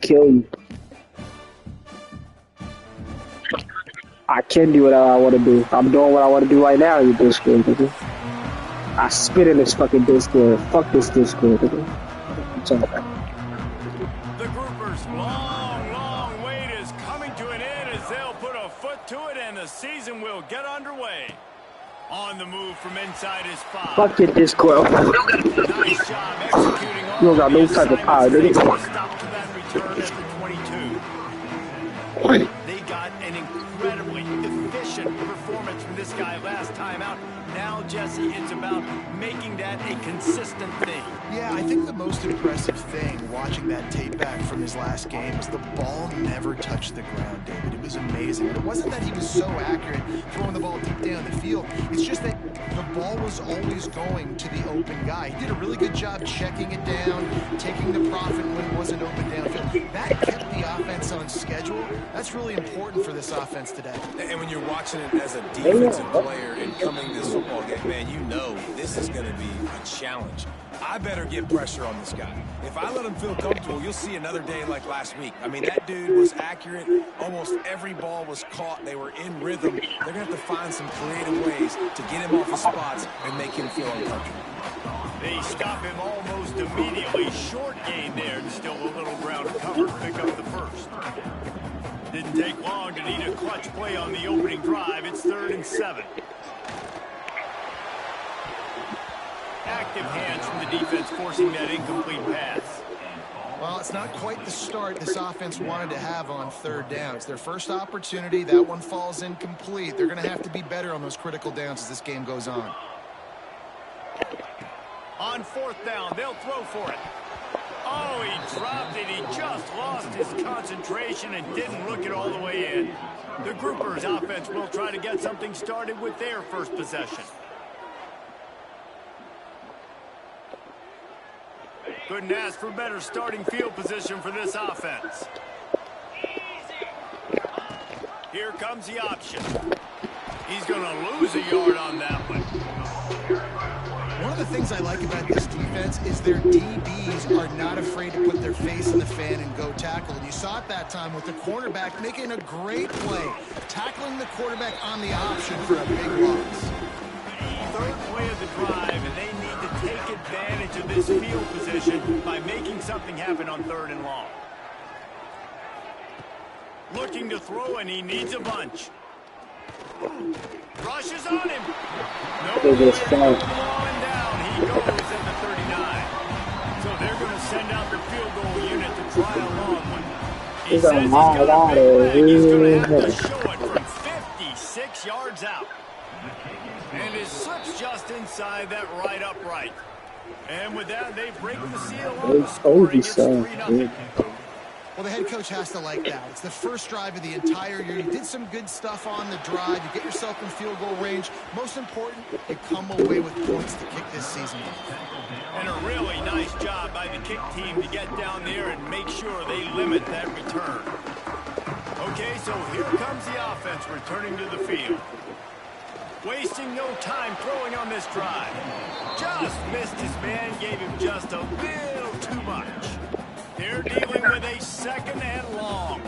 Kill you. I can do whatever I want to do. I'm doing what I want to do right now. You Discord, nigga. I spit in this fucking Discord. Fuck this Discord, nigga. The groupers' long wait is coming to an end as they'll put a foot to it and the season will get underway. On the move from inside his spot. Fuck your Discord. Nice job executing all you don't got no type of power, nigga. Stop to that return at the 22. They got an incredibly efficient performance from this guy last time out. Now, Jesse, it's about making that a consistent thing. Yeah, I think the most impressive thing watching that tape back from his last game was the ball never touched the ground, David. It was amazing. And it wasn't that he was so accurate throwing the ball deep down the field. It's just that the ball was always going to the open guy. He did a really good job checking it down, taking the profit when it wasn't open downfield. That kept the offense on schedule. That's really important for this offense today. And when you're watching it as a defensive player and coming this football game, man, you know this is going to be a challenge. I better get pressure on this guy. If I let him feel comfortable, you'll see another day like last week. I mean, that dude was accurate. Almost every ball was caught. They were in rhythm. They're going to have to find some creative ways to get him off his spots and make him feel uncomfortable. They stop him almost immediately. Short gain there. Still a little ground to cover. Pick up the first. Didn't take long to need a clutch play on the opening drive. It's 3rd and 7. Active hands from the defense forcing that incomplete pass. Well, it's not quite the start this offense wanted to have on 3rd down. It's their first opportunity. That one falls incomplete. They're going to have to be better on those critical downs as this game goes on. On 4th down, they'll throw for it. Oh, he dropped it. He just lost his concentration and didn't look it all the way in. The groupers' offense will try to get something started with their first possession. Couldn't ask for better starting field position for this offense. Here comes the option. He's going to lose a yard on that one. One of the things I like about this defense is their DBs are not afraid to put their face in the fan and go tackle. And you saw it that time with the quarterback making a great play, tackling the quarterback on the option for a big loss. 3rd play of the drive, and they need to take advantage of this field position by making something happen on 3rd and long. Looking to throw, and he needs a bunch. Rushes on him. Nowhere down. He goes at the 39. So they're going to send out the field goal unit to try a long one. He says he's got a big leg. He's going to have to show it from 56 yards out. And it slips just inside that right upright. And with that, they break the seal on the scoring. It's 3-0. Well, the head coach has to like that. It's the first drive of the entire year. You did some good stuff on the drive. You get yourself in field goal range. Most important, you come away with points to kick this season off. And a really nice job by the kick team to get down there and make sure they limit that return. Okay, so here comes the offense returning to the field. Wasting no time throwing on this drive. Just missed his man, gave him just a little too much. They're dealing with a 2nd and long.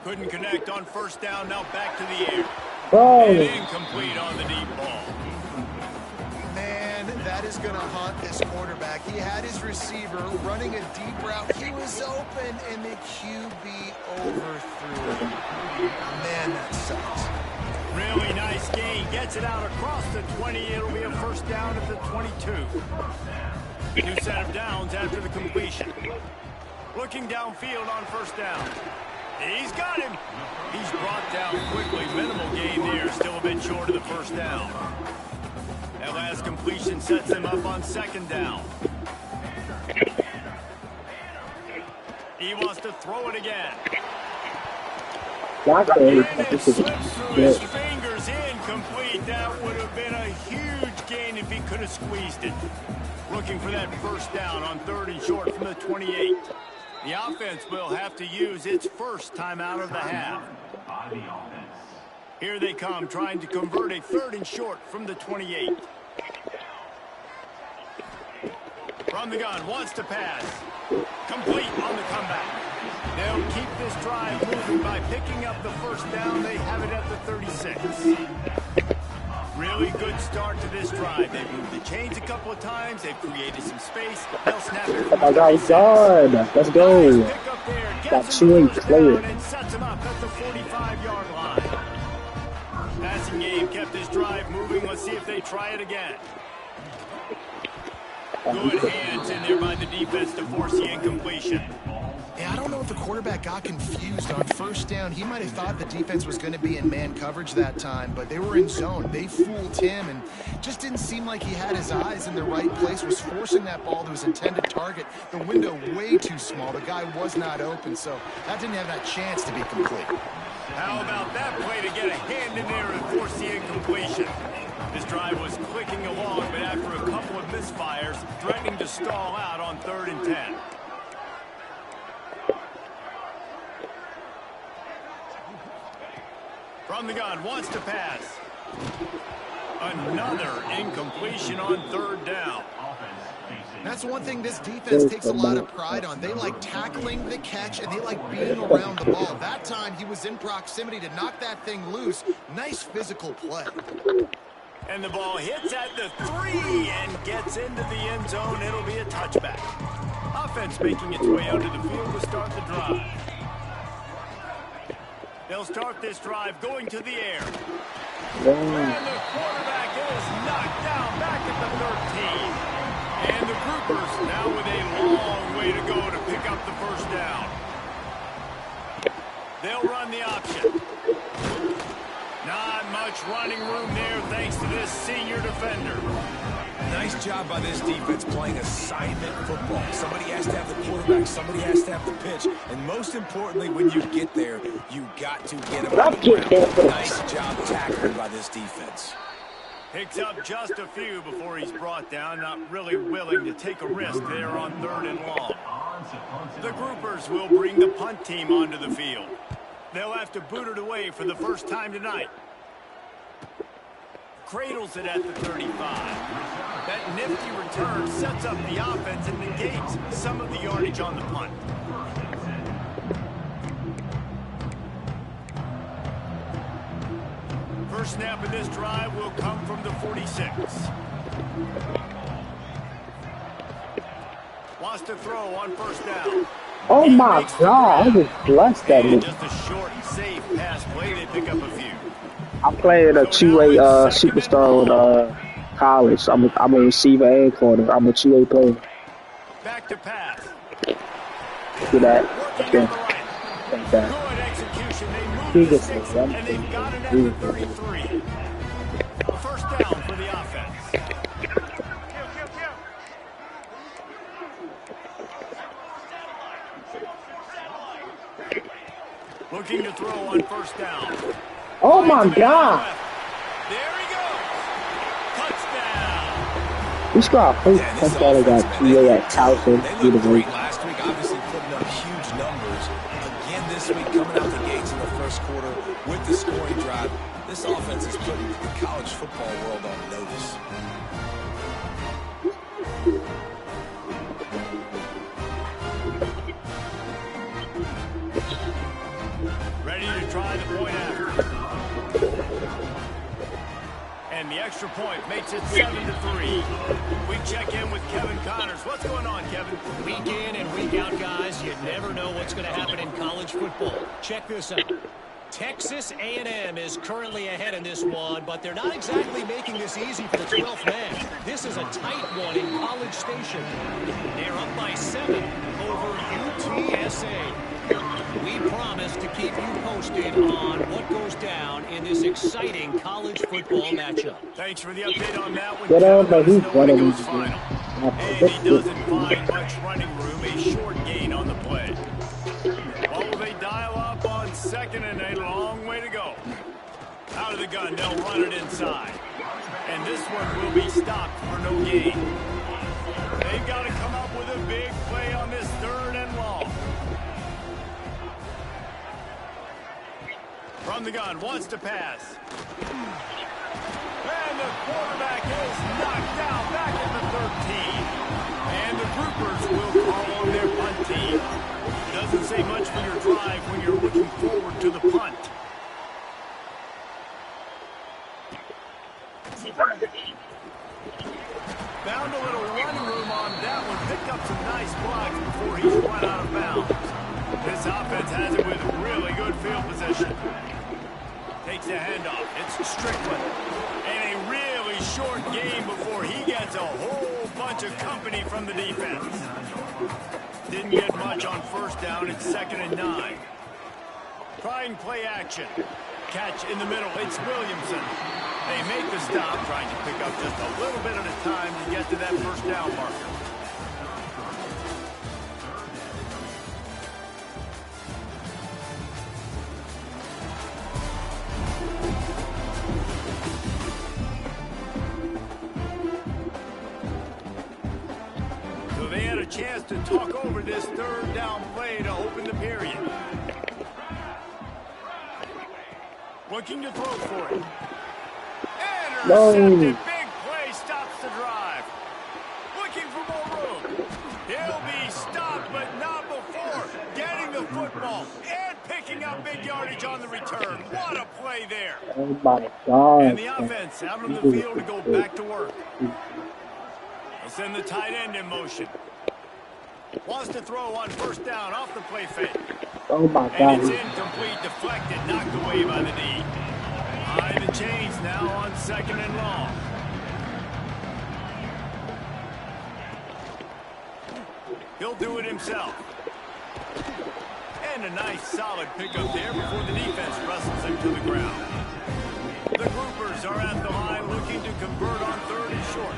Couldn't connect on 1st down, now back to the air. And incomplete on the deep ball. Man, that is going to haunt this quarterback. He had his receiver running a deep route. He was open, and the QB overthrew him. Man, that sucks. Really nice gain. Gets it out across the 20. It'll be a 1st down at the 22. New set of downs after the completion. Looking downfield on 1st down. He's got him. He's brought down quickly. Minimal gain there. Still a bit short of the 1st down. That last completion sets him up on 2nd down. He wants to throw it again. And it slips through his fingers, incomplete. That would have been a huge gain if he could have squeezed it. Looking for that 1st down on 3rd and short from the 28. The offense will have to use its first timeout of the half. Here they come, trying to convert a 3rd and short from the 28. From the gun, wants to pass. Complete on the comeback. They'll keep this drive moving by picking up the first down. They have it at the 36. Really good start to this drive. They've moved the chains a couple of times. They've created some space. They'll snap it from Oh my God, he's done. Let's go. Nice pick up there. Got Gets him the 2-8 first clear. down and sets him up at the 45-yard line. Passing game kept this drive moving. Let's see if they try it again. Good hands in there by the defense to force the incompletion. Yeah, I don't know if the quarterback got confused on first down. He might have thought the defense was going to be in man coverage that time, but they were in zone. They fooled him and just didn't seem like he had his eyes in the right place, was forcing that ball to his intended target. The window way too small. The guy was not open, so that didn't have that chance to be complete. How about that play to get a hand in there and force the incompletion? This drive was clicking along, but after a couple of misfires, threatening to stall out on 3rd and 10. From the gun, wants to pass. Another incompletion on 3rd down. That's one thing this defense takes a lot of pride on. They like tackling the catch, and they like being around the ball. That time, he was in proximity to knock that thing loose. Nice physical play. And the ball hits at the 3 and gets into the end zone. It'll be a touchback. Offense making its way onto the field to start the drive. They'll start this drive going to the air. And the quarterback is knocked down back at the 13. And the Groupers now with a long way to go to pick up the first down. They'll run the option. Not much running room there thanks to this senior defender. Nice job by this defense playing assignment football. Somebody has to have the quarterback, somebody has to have the pitch, and most importantly, when you get there, you got to get them on the ground. Nice job tackling by this defense. Picks up just a few before he's brought down, not really willing to take a risk there on 3rd and long. The Groupers will bring the punt team onto the field. They'll have to boot it away for the first time tonight. Cradles it at the 35. That nifty return sets up the offense and negates some of the yardage on the punt. First snap of this drive will come from the 46. Wants to throw on first down. Oh my God, I just blessed that And nigga. just a short, safe pass play. They pick up a few. I'm playing a two-way superstar with college. I'm a receiver and corner. I'm a two-way player. Back to pass. Do that. Working Okay. on the right. Thank that. Good execution. They move He the gets sticks, it, right? and they've got it at the 33. A first down for the offense. Looking to throw on first down. Oh my God. There he goes. Touchdown. We scored a first touchdown against PA at Towson. They looked great last week, obviously putting up huge numbers. Again this week, coming out the gates in the first quarter with the scoring drive. This offense is putting the college football world on notice. Ready to try the point after. And the extra point makes it 7-3. We check in with Kevin Connors. What's going on, Kevin? Week in and week out, guys, you never know what's going to happen in college football. Check this out. Texas A&M is currently ahead in this one, but they're not exactly making this easy for the 12th man. This is a tight one in College Station. They're up by 7 over UTSA. We promise to keep you posted on what goes down in this exciting college football matchup. Thanks for the update on that one. Get on, Kevin. but he's Let us know when it running goes these final. games. And he doesn't find much running room. A short gain on the play. Oh, they dial up on 2nd and a long way to go. Out of the gun, they'll run it inside. And this one will be stopped for no gain. They've got to come up with a big play on this 3rd and long. From the gun, wants to pass. And the quarterback is knocked down back at the 13. And the groupers will call on their punt team. Doesn't say much for your drive when you're looking forward to the punt. Found a little running room on that one. Picked up some nice blocks before he's run out of bounds. This offense has it with really good field position. Takes the handoff. It's Strickland. And a really short game before he gets a whole bunch of company from the defense. Didn't get much on first down. It's 2nd and 9. Trying play action. Catch in the middle. It's Williamson. They make the stop, trying to pick up just a little bit at a time to get to that first down marker. So they had a chance to talk over this 3rd down play to open the period. Looking to throw for it. Intercepted. Big play stops the drive. Looking for more room. He'll be stopped, but not before getting the football and picking up big yardage on the return. What a play there. Oh my God. And the offense out on the field to go back to work. They'll send the tight end in motion. Wants to throw on first down off the play fake. Oh my God. And it's incomplete, deflected, knocked away by the knee. High the chains now on 2nd and long. He'll do it himself. And a nice solid pickup there before the defense wrestles him to the ground. The groupers are at the line looking to convert on 3rd and short.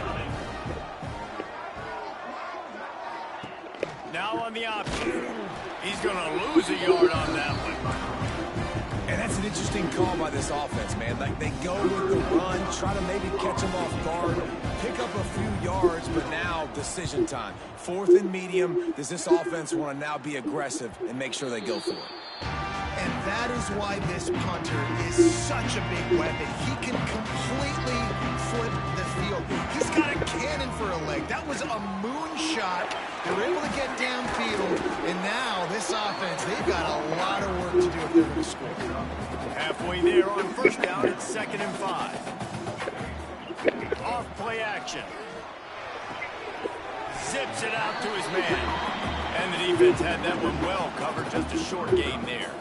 Now on the option. He's going to lose a yard on that one. And that's an interesting call by this offense, man. Like, they go with the run, try to maybe catch him off guard, pick up a few yards, but now decision time. 4th and medium. Does this offense want to now be aggressive and make sure they go for it? And that is why this punter is such a big weapon. He can completely flip the field. He's got a cannon for a leg. That was a moonshot. They were able to get downfield, and now this offense, they've got a lot of work to do if they're going to score. Halfway there on first down, it's 2nd and 5. Off play action. Zips it out to his man. And the defense had that one well covered, just a short gain there.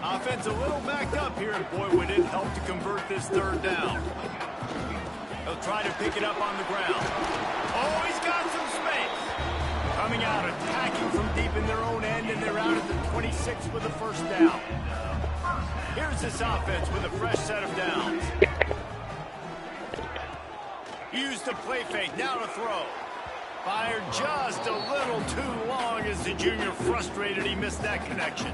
Offense a little backed up here, and boy, would it help to convert this 3rd down. They'll try to pick it up on the ground. Oh, he's got some space. Coming out, attacking from deep in their own end, and they're out at the 26 with the first down. Here's this offense with a fresh set of downs. Used the play fake, now to throw. Fired just a little too long as the junior frustrated he missed that connection.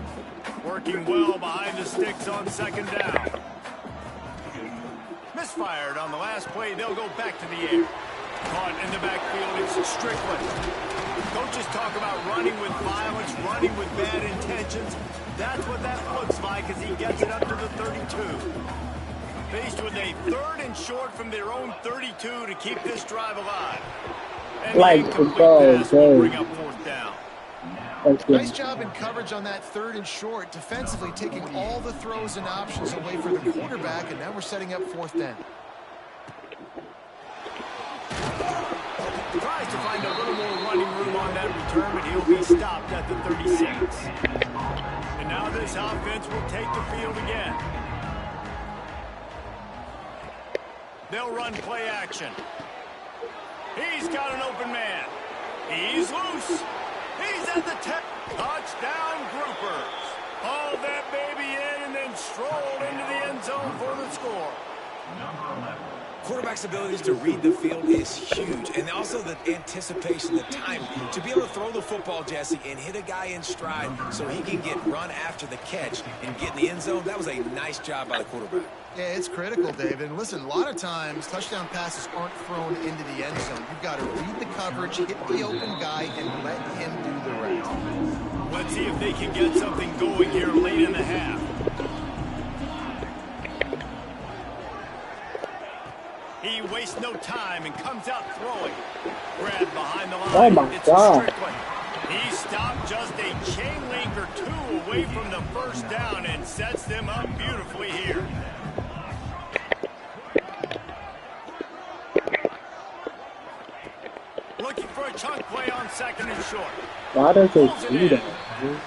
Working well behind the sticks on 2nd down. Misfired on the last play, they'll go back to the air. Caught in the backfield, it's Strickland. Coaches talk about running with violence, running with bad intentions. That's what that looks like as he gets it up to the 32. Faced with a 3rd and short from their own 32 to keep this drive alive. And like the incomplete pass will bring up 4th down. Nice job in coverage on that 3rd and short, defensively taking all the throws and options away for the quarterback, and now we're setting up 4th down. Tries to find a little more running room on that return, but he'll be stopped at the 36. And now this offense will take the field again. They'll run play action. He's got an open man. He's loose. He's at the 10. Touchdown, groupers. Hauled that baby in and then strolled into the end zone for the score. Quarterback's abilities to read the field is huge, and also the anticipation, the time to be able to throw the football, Jesse, and hit a guy in stride so he can get run after the catch and get in the end zone. That was a nice job by the quarterback. Yeah, it's critical, David. And listen, a lot of times touchdown passes aren't thrown into the end zone. You've got to read the coverage, hit the open guy, and let him do the rest. Let's see if they can get something going here late in the half. He waits wastes no time and comes out throwing. Grabbed behind the line. Oh my it's God. Strickland. He stopped just a chain link or two away from the first down and sets them up beautifully here. Looking for a chunk play on second and short. Why does it do that?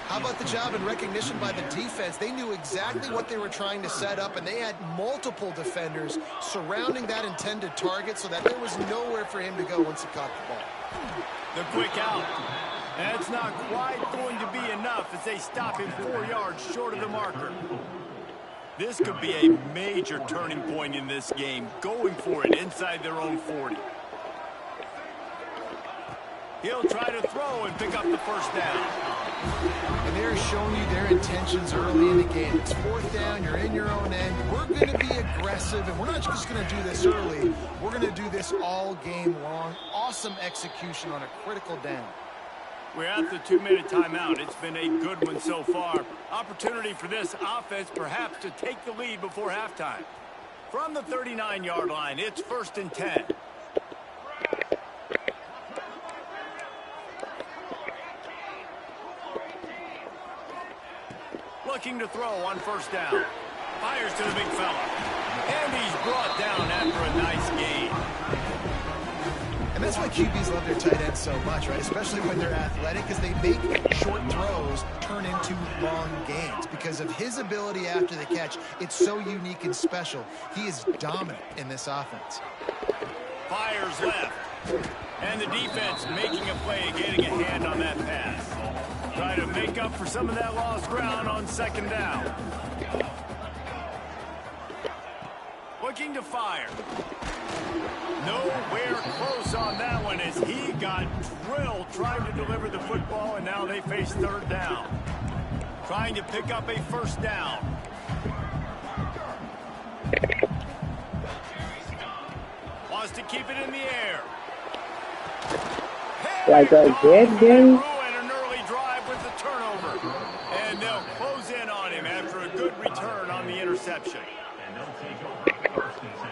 How about the job and recognition by the defense? They knew exactly what they were trying to set up, and they had multiple defenders surrounding that intended target so that there was nowhere for him to go once he caught the ball. The quick out. That's not quite going to be enough as they stop him 4 yards short of the marker. This could be a major turning point in this game, going for it inside their own 40. He'll try to throw and pick up the first down. And they're showing you their intentions early in the game. It's fourth down, you're in your own end. We're going to be aggressive, and we're not just going to do this early. We're going to do this all game long. Awesome execution on a critical down. We're at the 2-minute timeout. It's been a good one so far. Opportunity for this offense perhaps to take the lead before halftime. From the 39-yard line, it's 1st and 10. Looking to throw on first down. Fires to the big fella. And he's brought down after a nice gain. And that's why QBs love their tight ends so much, right? Especially when they're athletic, because they make short throws turn into long gains. Because of his ability after the catch, it's so unique and special. He is dominant in this offense. Fires left. And the defense making a play, getting a hand on that pass. Try to make up for some of that lost ground on second down. Looking to fire. Nowhere close on that one as he got drilled trying to deliver the football, and now they face third down. Trying to pick up a first down. Wants to keep it in the air. Like a dead game? And an early drive with the turnover. And they'll close in on him after a good return on the interception. And they'll take over 1st and 10.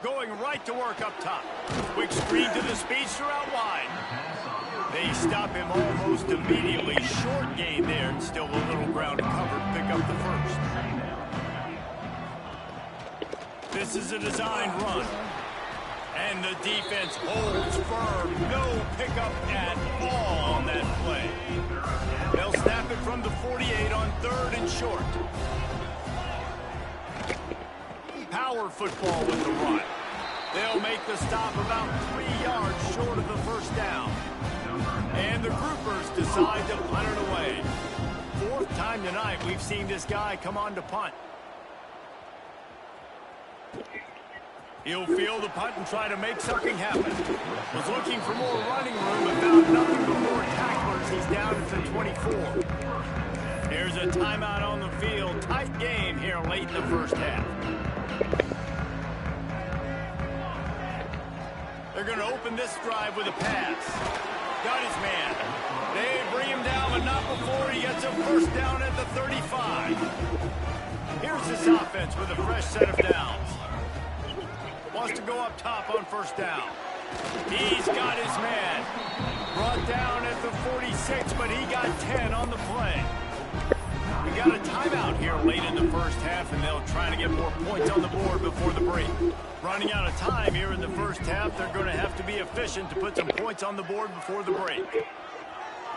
Going right to work up top. Quick screen to the speedster out wide. They stop him almost immediately. Short gain there and still a little ground to cover to pick up the first. This is a design run. And the defense holds firm. No pickup at all on that play. They'll snap it from the 48 on 3rd and short. Power football with the run. They'll make the stop about 3 yards short of the first down. And the groupers decide to punt it away. 4th time tonight we've seen this guy come on to punt. He'll field the punt and try to make something happen. Was looking for more running room but found nothing but more tacklers. He's down at the 24. There's a timeout on the field. Tight game here late in the first half. They're going to open this drive with a pass. Got his man. They bring him down, but not before he gets a first down at the 35. Here's this offense with a fresh set of downs. Wants to go up top on first down. He's got his man. Brought down at the 46, but he got 10 on the play. We got a timeout here late in the first half, and they'll try to get more points on the board before the break. Running out of time here in the first half, they're going to have to be efficient to put some points on the board before the break.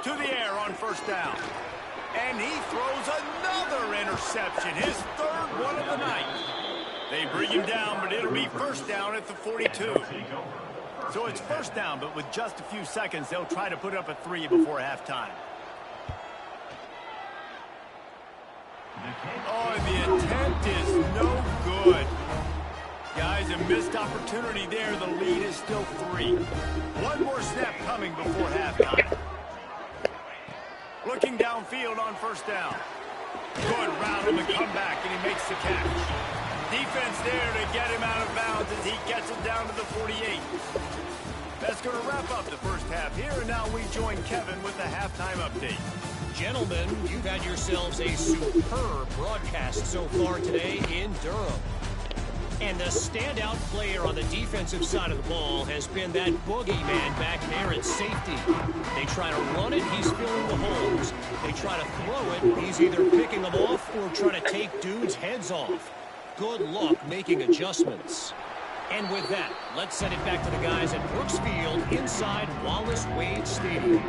To the air on first down. And he throws another interception, his 3rd one of the night. They bring him down, but it'll be first down at the 42. So it's first down, but with just a few seconds, they'll try to put up a 3 before halftime. Oh, and the attempt is no good. Guys, a missed opportunity there. The lead is still 3. One more snap coming before halftime. Looking downfield on first down. Good route on the comeback, and he makes the catch. Defense there to get him out of bounds as he gets it down to the 48. That's going to wrap up the first half here, and now we join Kevin with the halftime update. Gentlemen, you've had yourselves a superb broadcast so far today in Durham. And the standout player on the defensive side of the ball has been that boogeyman back there at safety. They try to run it, he's filling the holes. They try to throw it, he's either picking them off or trying to take dudes' heads off. Good luck making adjustments. And with that, let's send it back to the guys at Brooks Field inside Wallace Wade Stadium.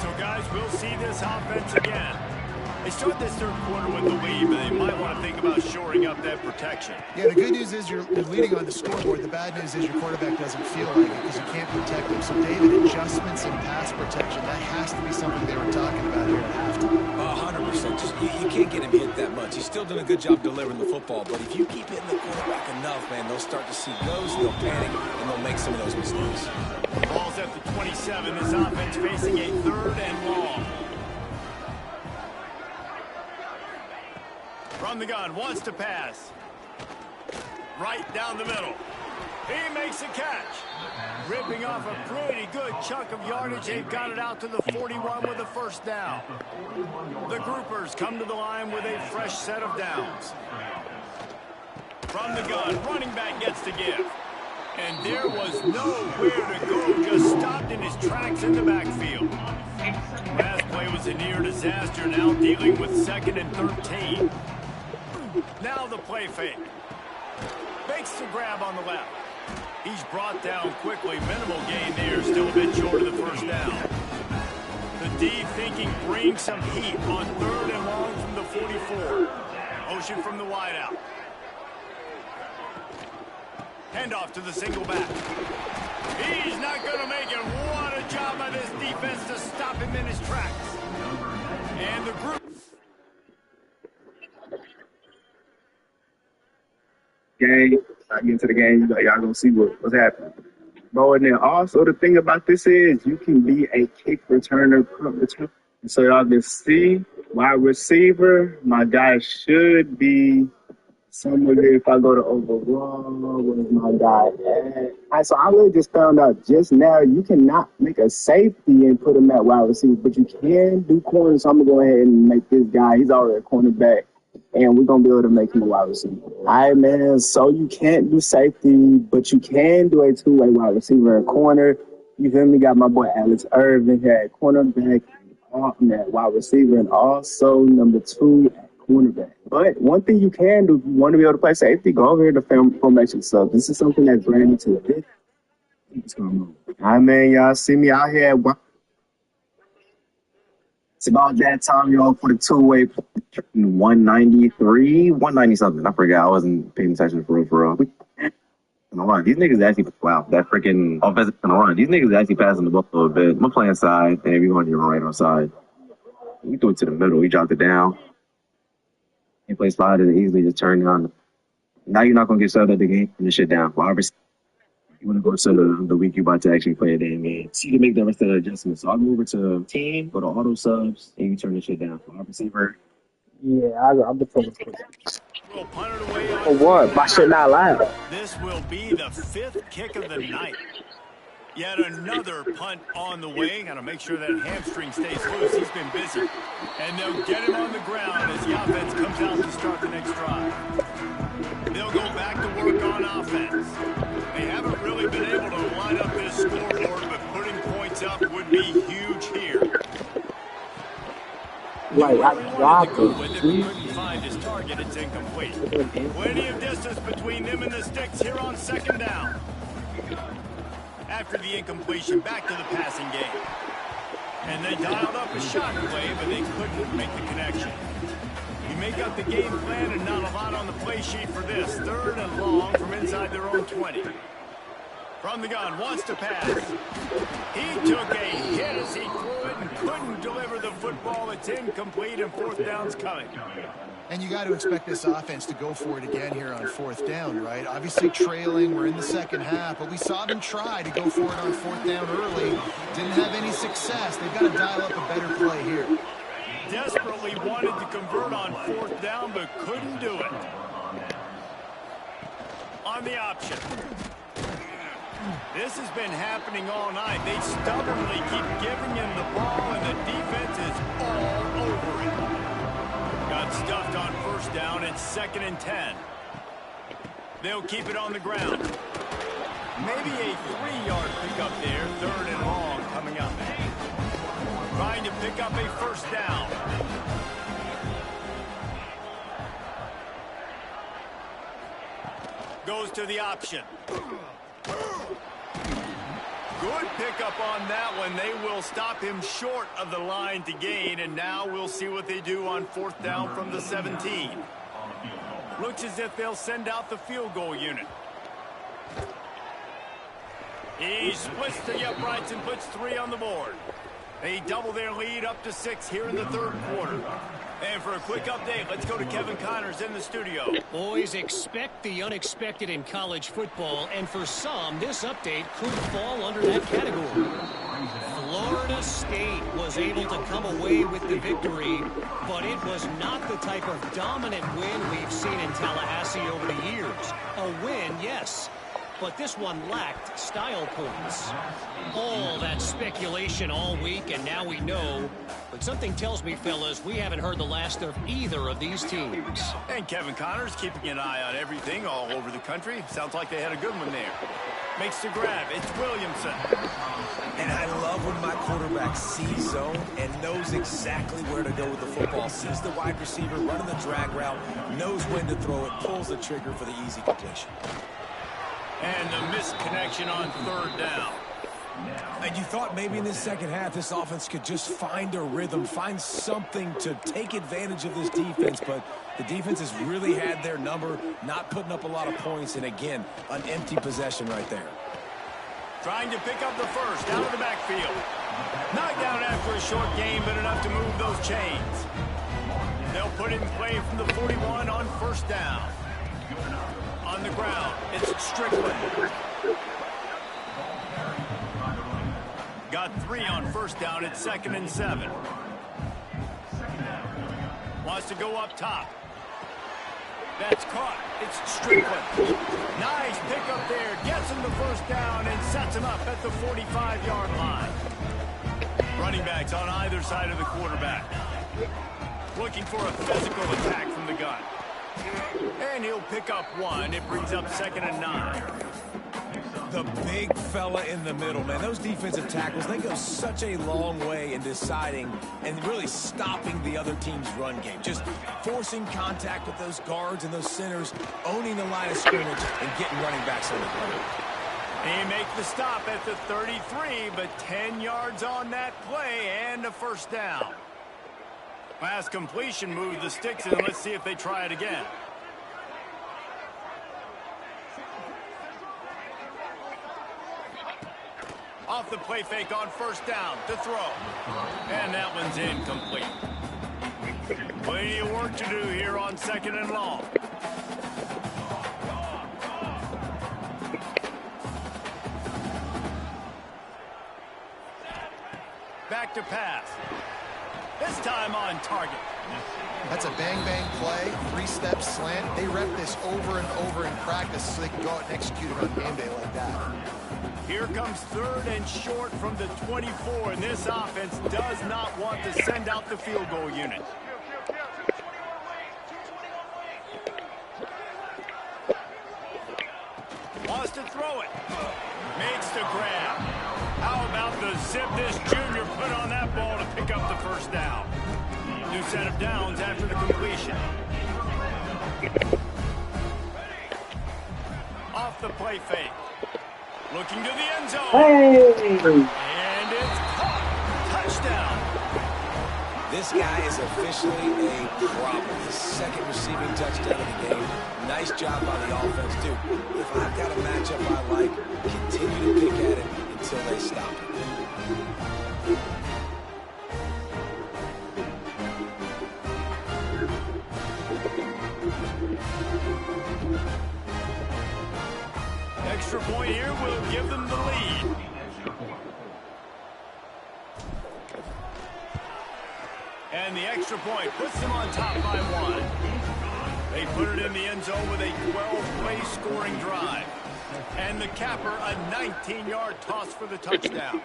So, guys, we'll see this offense again. They start this third quarter with the lead, but they might want to think about shoring up that protection. Yeah, the good news is you're leading on the scoreboard. The bad news is your quarterback doesn't feel like it because you can't protect him. So, David, adjustments and pass protection, that has to be something they were talking about here at halftime. 100%. Just, you can't get him hit that much. He's still doing a good job delivering the football, but if you keep hitting the quarterback enough, man, they'll start to see those, they'll panic, and they'll make some of those mistakes. Ball's at the 27. This offense facing a 3rd and long. From the gun, wants to pass. Right down the middle. He makes a catch. Ripping off a pretty good chunk of yardage. They've got it out to the 41 with a first down. The groupers come to the line with a fresh set of downs. From the gun, running back gets to give. And there was nowhere to go. Just stopped in his tracks in the backfield. Last play was a near disaster. Now dealing with 2nd and 13. Now the play fake. Makes the grab on the left. He's brought down quickly. Minimal gain there. Still a bit short of the first down. The D thinking bring some heat on 3rd and long from the 44. Motion from the wideout. Handoff to the single back. He's not going to make it. What a job by this defense to stop him in his tracks. And the group. Game, I get into the game, y'all gonna see what's happening. Bro, and then also the thing about this is you can be a kick returner, punt returner. So y'all can see wide receiver, my guy should be somewhere here. If I go to overall, where's my guy at? So I really just found out just now you cannot make a safety and put him at wide receiver, but you can do corner. So I'm gonna go ahead and make this guy, he's already a cornerback. And we're going to be able to make him a wide receiver. All right, man. So you can't do safety, but you can do a two-way wide receiver and corner. You feel me? Got my boy Alex Irvin here at cornerback, at wide receiver, and also number 2 at cornerback. But one thing you can do, if you want to be able to play safety, go over here to formation sub. This is something that's brand new to it. What's going on? All right, man. Y'all see me out here at it's about that time, y'all, for the two-way 193, 190 something. I forgot. I wasn't paying attention for real. These niggas actually, wow, that freaking offensive run. These niggas actually passing the ball a little bit. I'm playing side, and we're going to your right on side. We threw it to the middle. We dropped it down. He plays slide and easily just turn down. Now you're not going to get subbed at the game and the shit down. Well, obviously, you want to go to the week you're about to actually play a damn game. So you can make the rest of the adjustments. So I'll go over to team, go to auto subs, and you turn this shit down. Wide receiver. Yeah, I'll be focused. Will punt it away For what? My shit not loud. This will be the 5th kick of the night. Yet another punt on the way. Got to make sure that hamstring stays loose. He's been busy. And they'll get him on the ground as the offense comes out to start the next drive. They'll go back to work on offense. They haven't really been able to line up this scoreboard, but putting points up would be huge here. Like, I dropped it. Couldn't find his target. It's incomplete. Plenty of distance between them and the sticks here on 2nd down. After the incompletion, back to the passing game. And they dialed up a shot play, but they couldn't make the connection. You make up the game plan and not a lot on the play sheet for this. 3rd and long from inside their own 20. From the gun, wants to pass. He took a hit as he threw it and couldn't deliver the football. It's incomplete and 4th down's coming. And you got to expect this offense to go for it again here on 4th down, right? Obviously trailing, we're in the second half, but we saw them try to go for it on 4th down early. Didn't have any success. They've got to dial up a better play here. Desperately wanted to convert on 4th down, but couldn't do it. On the option. This has been happening all night. They stubbornly keep giving him the ball, and the defense is all over it. Got stuffed on first down. It's 2nd and 10. They'll keep it on the ground. Maybe a 3-yard pickup there. 3rd and long coming up. Trying to pick up a first down. Goes to the option. Good pickup on that one. They will stop him short of the line to gain, and now we'll see what they do on 4th down from the 17. Looks as if they'll send out the field goal unit. He splits the uprights and puts 3 on the board. They double their lead up to 6 here in the 3rd quarter. And for a quick update, let's go to Kevin Connors in the studio. Boys, expect the unexpected in college football, and for some, this update could fall under that category. Florida State was able to come away with the victory, but it was not the type of dominant win we've seen in Tallahassee over the years. A win, yes, but this one lacked style points. All that speculation all week, and now we know. But something tells me, fellas, we haven't heard the last of either of these teams. And Kevin Connors keeping an eye on everything all over the country. Sounds like they had a good one there. Makes the grab. It's Williamson. And I love when my quarterback sees zone and knows exactly where to go with the football. Sees the wide receiver running the drag route, knows when to throw it, pulls the trigger for the easy completion. And the missed connection on 3rd down. And you thought maybe in this second half this offense could just find a rhythm, find something to take advantage of this defense, but the defense has really had their number, not putting up a lot of points, and again, an empty possession right there. Trying to pick up the first out of the backfield. Knocked down after a short game, but enough to move those chains. They'll put it in play from the 41 on 1st down. On the ground, it's Strickland. Got 3 on 1st down. It's 2nd and 7. Wants to go up top. That's caught. It's Strickland. Nice pickup there. Gets him the 1st down and sets him up at the 45-yard line. Running backs on either side of the quarterback. Looking for a physical attack from the gun. And he'll pick up 1. It brings up 2nd and 9. The big fella in the middle, man. Those defensive tackles, they go such a long way in deciding and really stopping the other team's run game. Just forcing contact with those guards and those centers, owning the line of scrimmage, and getting running backs on the ground. He makes the stop at the 33, but 10 yards on that play and a 1st down. Last completion moved the sticks in. Let's see if they try it again. Off the play fake on 1st down to throw. And that one's incomplete. Plenty of work to do here on 2nd and long. Back to pass. This time on target. That's a bang-bang play, 3-step slant. They rep this over and over in practice so they can go out and execute it on game day like that. Here comes 3rd and short from the 24, and this offense does not want to send out the field goal unit. Wants to throw it. Makes the grab. How about the zip this junior put on that ball to pick up the 1st down? New set of downs after the completion. Off the play fake. Looking to the end zone. Hey! And it's caught. Touchdown. This guy is officially a problem. His 2nd receiving touchdown of the game. Nice job by the offense, too. If I've got a matchup I like, continue to pick at it until they stop it. Extra point here will give them the lead. And the extra point puts them on top by 1. They put it in the end zone with a 12-play scoring drive. And the capper, a 19-yard toss for the touchdown.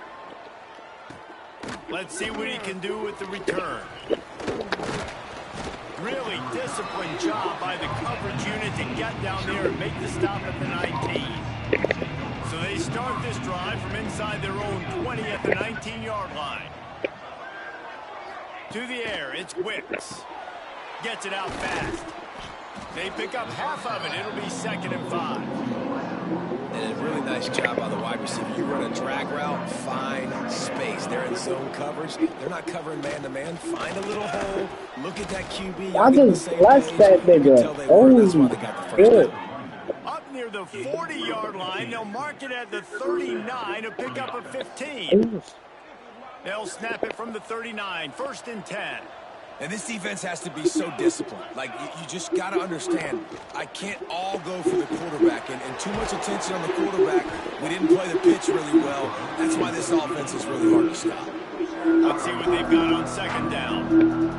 Let's see what he can do with the return. Really disciplined job by the coverage unit to get down there and make the stop at the 19. So they start this drive from inside their own 20 at the 19-yard line. To the air, it's Wicks. Gets it out fast. They pick up half of it. It'll be 2nd and 5. And a really nice job by the wide receiver. You run a drag route, find space. They're in zone coverage. They're not covering man-to-man. Find a little hole. Look at that QB. I just blessed that nigga. Oh, good. Up near the 40-yard line, they'll mark it at the 39 to pick up a 15. They'll snap it from the 39, 1st and 10. And this defense has to be so disciplined. Like, you just got to understand, I can't all go for the quarterback. And too much attention on the quarterback. We didn't play the pitch really well. That's why this offense is really hard to stop. Let's see what they've got on 2nd down.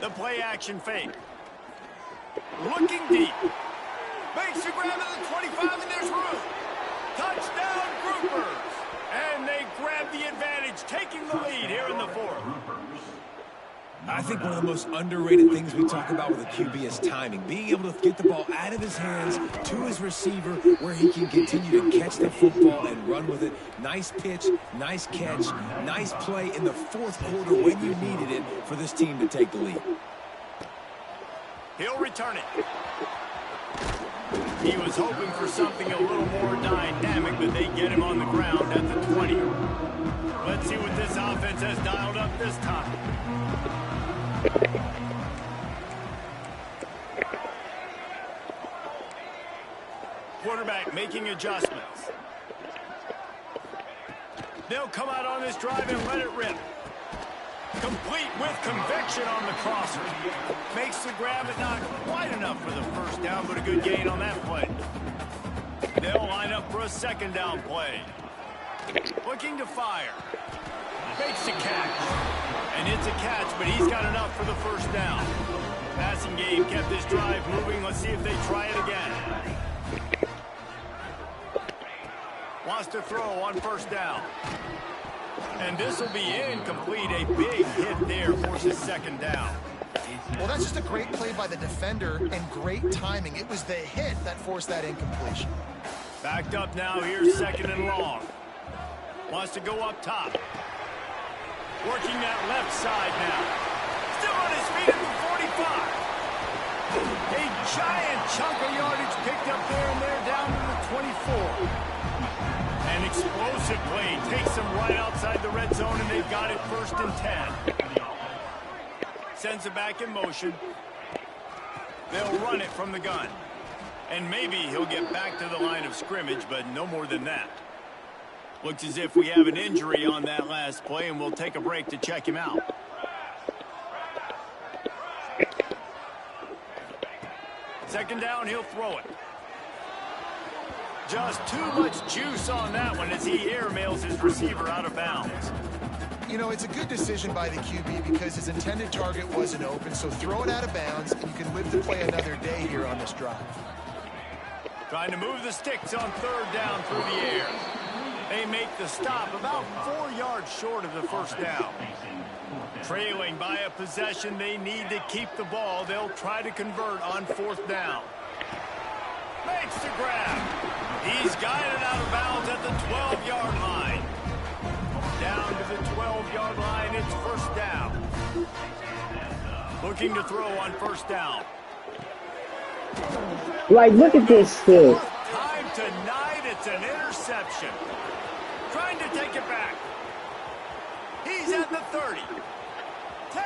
The play-action fake. Looking deep. Makes the grab at the 25, and there's room. Touchdown, Groupers. And they grab the advantage, taking the lead here in the 4th. I think one of the most underrated things we talk about with a QB is timing. Being able to get the ball out of his hands to his receiver where he can continue to catch the football and run with it. Nice pitch, nice catch, nice play in the 4th quarter when you needed it for this team to take the lead. He'll return it. He was hoping for something a little more dynamic, but they get him on the ground at the 20. Let's see what this offense has dialed up this time. Quarterback making adjustments. They'll come out on this drive and let it rip. Complete with conviction on the crosser. Makes the grab, but not quite enough for the 1st down, but a good gain on that play. They'll line up for a 2nd down play. Looking to fire. Makes the catch. And it's a catch, but he's got enough for the 1st down. Passing game kept this drive moving. Let's see if they try it again. Wants to throw on 1st down. And this will be incomplete. A big hit there forces 2nd down. Well, that's just a great play by the defender and great timing. It was the hit that forced that incompletion. Backed up now. Here's 2nd and long. Wants to go up top. Working that left side now. Still on his feet at the 45. A giant chunk of yardage picked up there, and they're down to the 24. An explosive play takes them right outside the red zone, and they've got it 1st and 10. Sends it back in motion. They'll run it from the gun. And maybe he'll get back to the line of scrimmage, but no more than that. Looks as if we have an injury on that last play, and we'll take a break to check him out. Second down, he'll throw it. Just too much juice on that one as he airmails his receiver out of bounds. You know, it's a good decision by the QB because his intended target wasn't open, so throw it out of bounds, and you can live to play another day here on this drive. Trying to move the sticks on 3rd down through the air. They make the stop about 4 yards short of the 1st down. Trailing by a possession, they need to keep the ball. They'll try to convert on 4th down. Makes the grab. He's guided out of bounds at the 12-yard line. Down to the 12-yard line, it's 1st down. Looking to throw on 1st down. Like, look at this shit. Time tonight, it's an interception. Trying to take it back. He's at the 30. 10.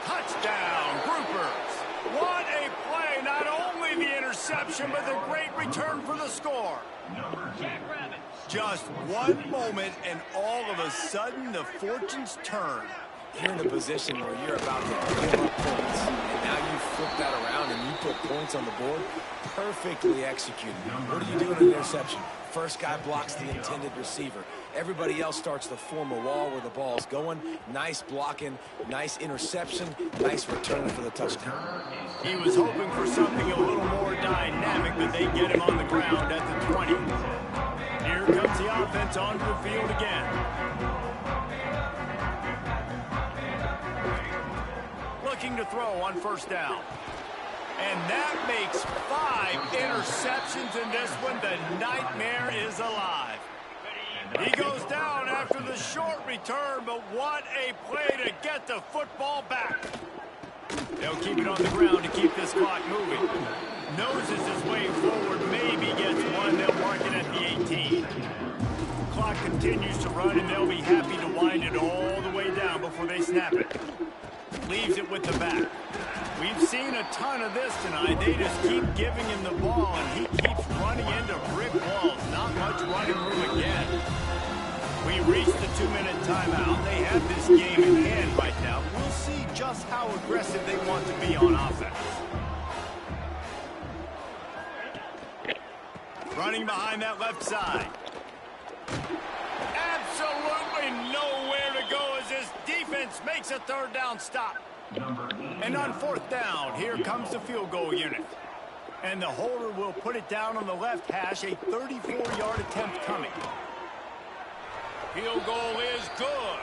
Touchdown, Groupers. What a play. Not only the interception, but the great return for the score. Just one moment, and all of a sudden, the fortunes turn. You're in a position where you're about to give up points, and now you flip that around and you put points on the board. Perfectly executed. What do you do in an interception? First guy blocks the intended receiver. Everybody else starts to form a wall where the ball's going. Nice blocking, nice interception, nice return for the touchdown. He was hoping for something a little more dynamic, but they get him on the ground at the 20. Here comes the offense onto the field again. Looking to throw on first down. And that makes 5 interceptions in this one. The nightmare is alive. He goes down after the short return, but what a play to get the football back. They'll keep it on the ground to keep this clock moving. Noses his way forward, maybe gets one. They'll mark it at the 18. Clock continues to run, and they'll be happy to wind it all the way down before they snap it. Leaves it with the back. We've seen a ton of this tonight. They just keep giving him the ball, and he keeps running into brick walls. Not much running room again. We reached the 2-minute timeout. They have this game in hand right now. We'll see just how aggressive they want to be on offense. Running behind that left side. Absolutely nowhere to go as this defense makes a third down stop. And on fourth down, here comes the field goal unit. And the holder will put it down on the left hash, a 34-yard attempt coming. Field goal is good.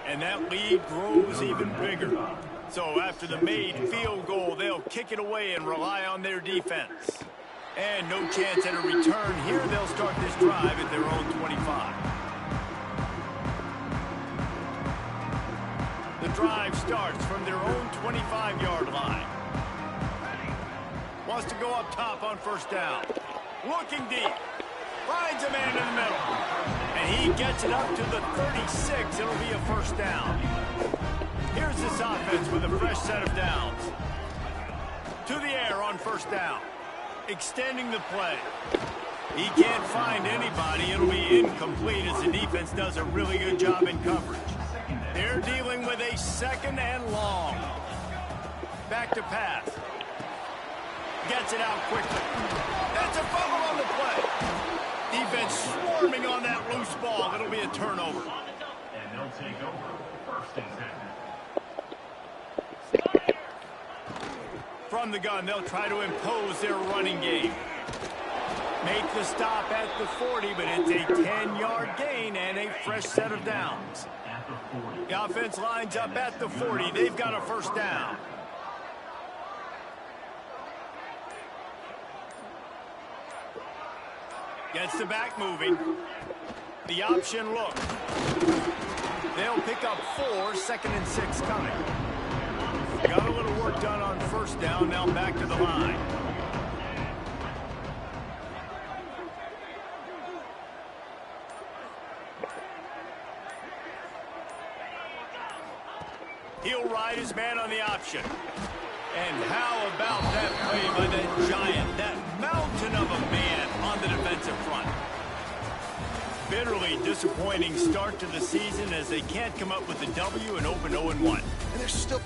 And that lead grows even bigger. So after the made field goal, they'll kick it away and rely on their defense. And no chance at a return here. They'll start this drive at their own 25. The drive starts from their own 25-yard line. Wants to go up top on first down. Looking deep. Finds a man in the middle. And he gets it up to the 36. It'll be a first down. Here's this offense with a fresh set of downs. To the air on first down. Extending the play. He can't find anybody. It'll be incomplete as the defense does a really good job in coverage. They're dealing with a second and long. Back to pass. Gets it out quickly. That's a fumble on the play. Defense swarming on that loose ball. It'll be a turnover. And they'll take over first and 10. From the gun, they'll try to impose their running game. Make the stop at the 40, but it's a 10-yard gain and a fresh set of downs. The offense lines up at the 40. They've got a first down. Gets the back moving. The option look. They'll pick up 4, 2nd and 6 coming. Got a little work done on first down. Now back to the line. He'll ride his man on the option. And how about that play by that giant, that mountain of a man on the defensive front? Bitterly disappointing start to the season as they can't come up with a W and open 0-1. And they're still...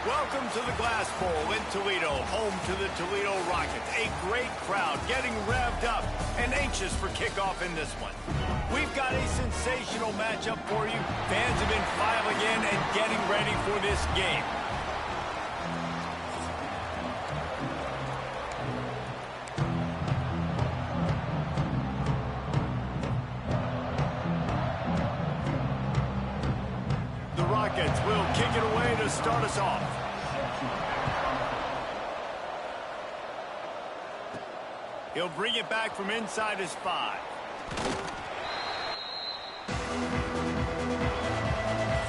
Welcome to the Glass Bowl in Toledo, home to the Toledo Rockets. A great crowd getting revved up and anxious for kickoff in this one. We've got a sensational matchup for you. Fans have been filing in and getting ready for this game. The Rockets will kick it away to start us off. He'll bring it back from inside his 5.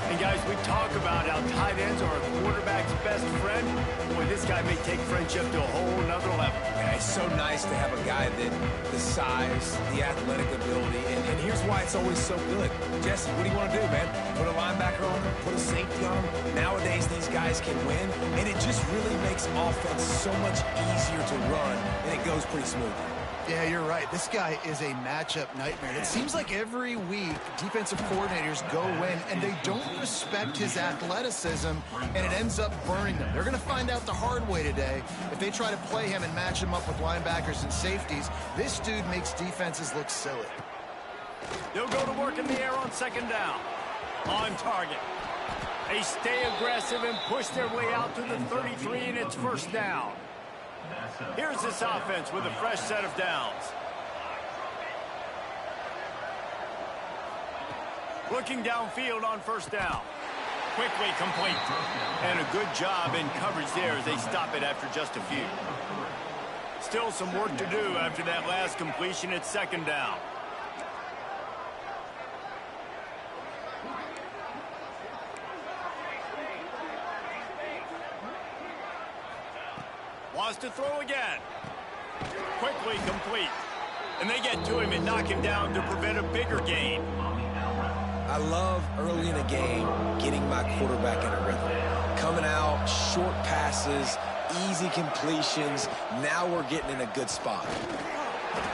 And guys, we talk about how tight ends are a quarterback's best friend. Boy, this guy may take friendship to a whole nother level. Yeah, it's so nice to have a guy that the size, the athletic ability, and here's why it's always so good. Jesse, what do you want to do, man? Put a linebacker on him, put a safety on him. Nowadays, these guys can win, and it just really makes offense so much easier to run, and it goes pretty smoothly. Yeah, you're right. This guy is a matchup nightmare. It seems like every week defensive coordinators go in and they don't respect his athleticism, and it ends up burning them. They're going to find out the hard way today. If they try to play him and match him up with linebackers and safeties, this dude makes defenses look silly. They'll go to work in the air on second down. On target. They stay aggressive and push their way out to the 33, and it's first down. Here's this offense with a fresh set of downs. Looking downfield on first down. Quickly complete. And a good job in coverage there as they stop it after just a few. Still some work to do after that last completion at second down. Wants to throw again. Quickly complete. And they get to him and knock him down to prevent a bigger gain. I love early in a game getting my quarterback in a rhythm. Coming out, short passes, easy completions. Now we're getting in a good spot.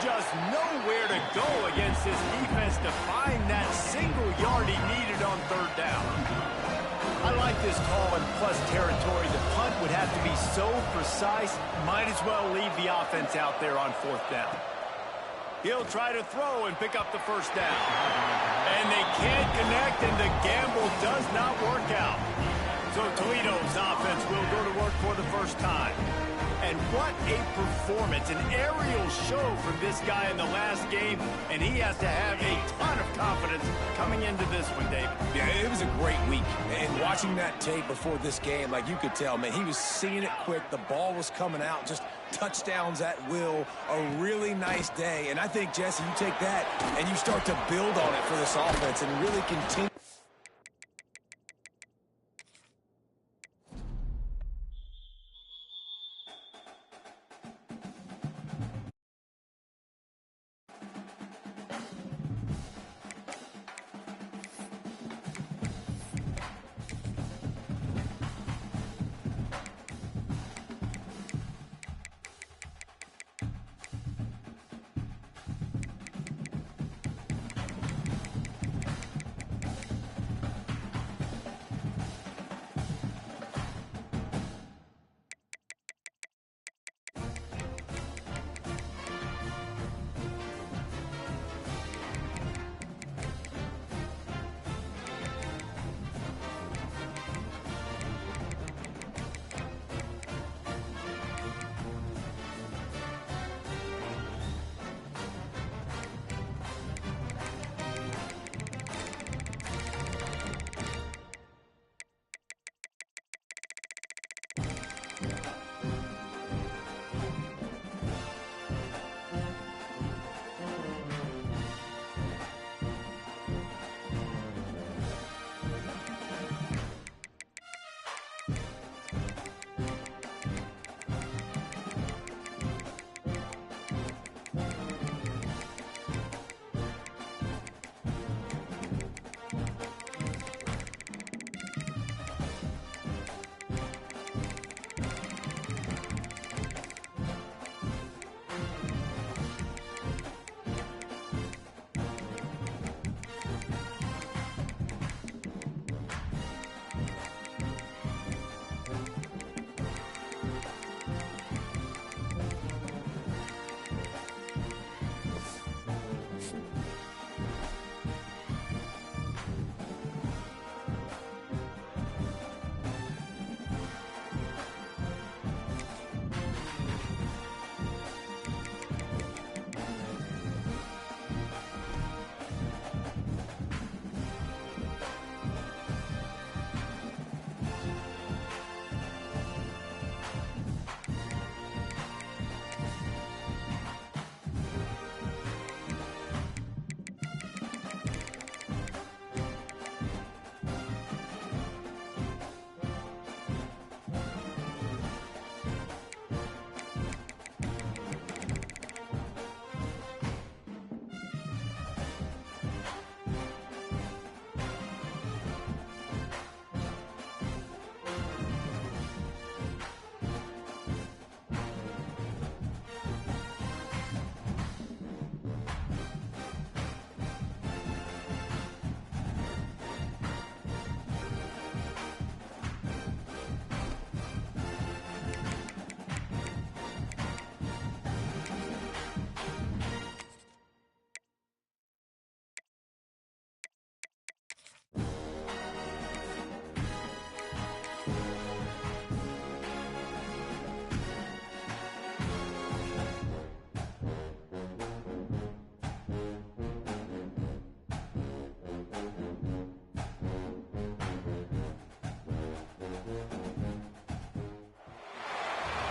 Just nowhere to go against this defense to find that single yard he needed on third down. I like this call in plus territory. The punt would have to be so precise, might as well leave the offense out there on fourth down. He'll try to throw and pick up the first down. And they can't connect, and the gamble does not work out. So Toledo's offense will go to work for the first time. And what a performance, an aerial show from this guy in the last game, and he has to have a ton of confidence coming into this one, David. Yeah, it was a great week. And watching that tape before this game, like you could tell, man, he was seeing it quick. The ball was coming out, just touchdowns at will. A really nice day. And I think, Jesse, you take that and you start to build on it for this offense and really continue.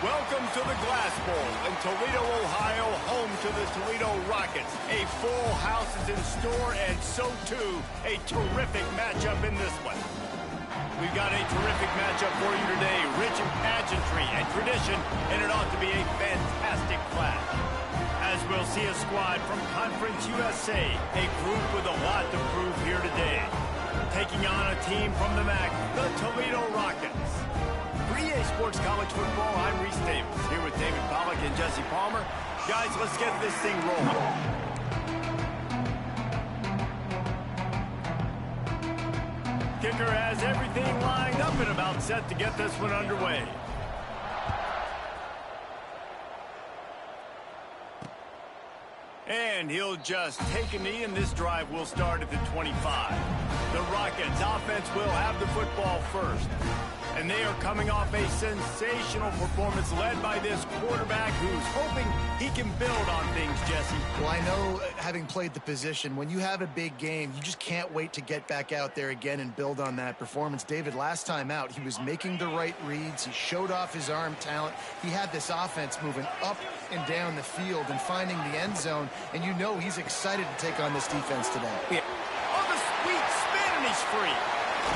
Welcome to the Glass Bowl in Toledo, Ohio, home to the Toledo Rockets. A full house is in store, and so too, a terrific matchup in this one. We've got a terrific matchup for you today, rich in pageantry and tradition, and it ought to be a fantastic clash. As we'll see a squad from Conference USA, a group with a lot to prove here today. Taking on a team from the MAC, the Toledo Rockets. For EA Sports College Football, I'm Reese Davis, here with David Pollack and Jesse Palmer. Guys, let's get this thing rolling. Kicker has everything lined up and about set to get this one underway. And he'll just take a knee, and this drive will start at the 25. The Rockets offense will have the football first. And they are coming off a sensational performance led by this quarterback who's hoping he can build on things, Jesse. Well, I know, having played the position, when you have a big game, you just can't wait to get back out there again and build on that performance. David, last time out, he was making the right reads. He showed off his arm talent. He had this offense moving up and down the field and finding the end zone. And you know he's excited to take on this defense today. Yeah. Oh, the sweet spin, and he's free.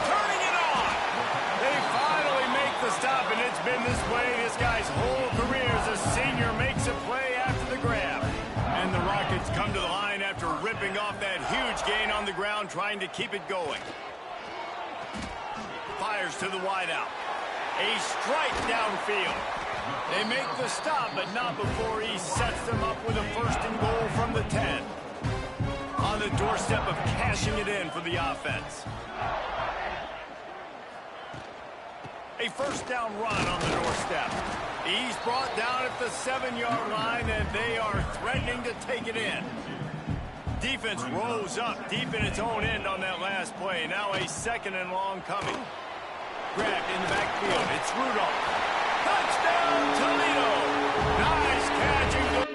Turning it on. They finally make the stop, and it's been this way this guy's whole career as a senior. Makes a play after the grab. And the Rockets come to the line after ripping off that huge gain on the ground, trying to keep it going. Fires to the wideout. A strike downfield. They make the stop, but not before he sets them up with a first and goal from the 10. On the doorstep of cashing it in for the offense. A first down run on the doorstep. He's brought down at the 7-yard line, and they are threatening to take it in. Defense rose up deep in its own end on that last play. Now a second and long coming. Grabbed in the backfield. It's Rudolph. Touchdown, Toledo! Nice catch.